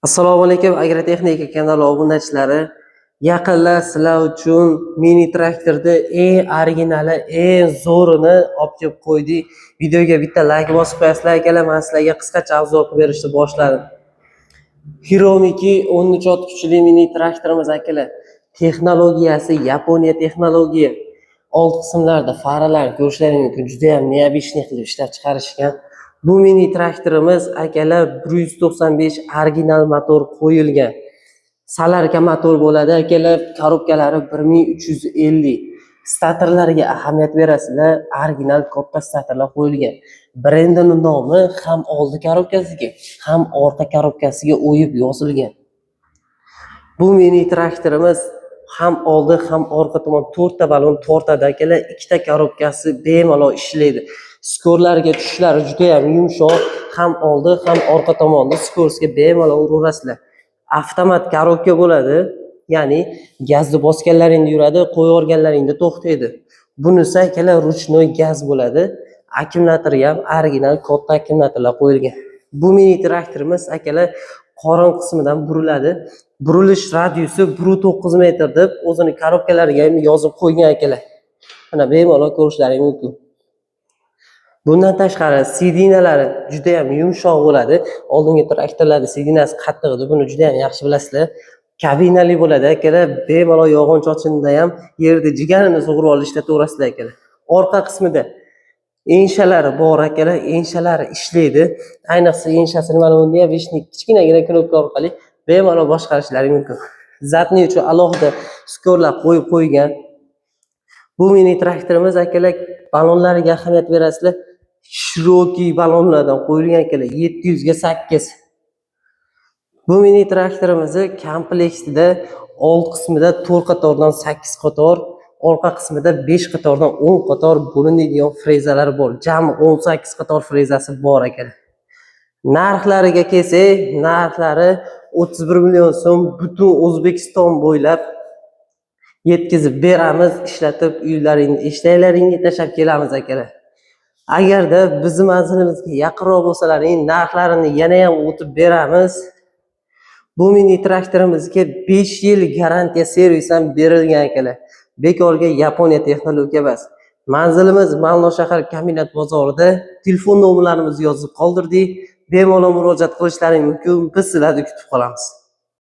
Assalomu alaykum agrotexnika kanali obunachilari. Yaqinda sizlar uchun mini traktorda eng originali, eng zo'rini olib kelib qo'ydik. Videoga bitta like bosib qo'yasizlar akalar. Men sizlarga qisqacha obzor qilib berishni boshladim. Hiromiki 13 ot kuchli mini traktorimiz akalar. Texnologiyasi Yaponiya texnologiya. Old qismlarda faralar ko'rishlaringiz mumkin. Juda ham neobishniy qilib ishlab chiqarishgan. Bu mini traktorimiz akalar 195 original motor qo'yilgan. Salarka motor bo'ladi akalar, korobkalari 1350. Statorlarga ahamiyat berasizlar, original katta statorlar qo'yilgan. Brendining nomi ham oldi korobkasiga, ham orqa korobkasiga o'yib yozilgan. Bu mini traktorimiz ham oldi, ham orqa tomon 4 ta balon tortadi akalar, 2 ta korobkasi bemalol ishlaydi. Skorlarga tushishlari juda ham yumshoq, ham oldi, ham orqa tomonda skorsga bemalol uraverasizlar. Avtomat korobka bo'ladi, ya'ni gazni bosganlaringda yuradi, qo'yib to'xtaydi. Bunisi akalar ruchnoy gaz bo'ladi. Akkumulyatori ham original katta akkumulyatorlar qo'yilgan. Bu mini traktorimiz akalar qorin qismidan buriladi. Burilish radiusi 1.9 metr deb o'zini korobkalariga ham yozib qo'ygan akalar. Mana bemalol ko'rishlaringiz mumkin. Bundan tashqari sidinalari juda ham yumshoq bo'ladi. Oldingi traktorlarda sidinasi qattiq edi, buni juda ham yaxshi bilasizlar. Kabinali bo'ladi akalar, bemalol yog'inchochinda ham yerda jigarini sug'urib olib ishlataverasizlar akalar. Orqa qismida enshalari bor akalar, enshalari ishlaydi. Ayniqsa enshasini mana bunday ham kichkinagina knopka orqali bemalol boshqarishlaring mumkin. Zatni uchun alohida skorlar qo'yib qo'ygan. Bu mini traktorimiz akalar balonlariga ahamiyat berasizlar. Shiroki balonlardan qo'yilgan akalar, 700 ga 8. Bu mini traktorimizni komplektida old qismida 4 qatordan 8 qator, orqa qismida 5 qatordan 10 qator bo'linadigan frezalar bor. Jami 18 qator frezasi bor ekan. Narxlariga kelsak, narxlari 31 million so'm butun O'zbekiston bo'ylab yetkazib beramiz, ishlatib uylaringni, ishlaringni tashlab kelamiz akalar. Agarda bizning manzilimizga yaqinroq bo'lsalaring, narxlarini yana ham o'tib beramiz. Bu mini traktorimizga 5 yil garantiya servis ham berilgan akalar. Bekorga Yaponiya texnologiya emas. Manzilimiz Malno shahar Kombinat bozorida. Telefon nomerlarimizni yozib qoldirdik. Bemalol murojaat qilishlaring mumkin. Biz sizlarni kutib qolamiz.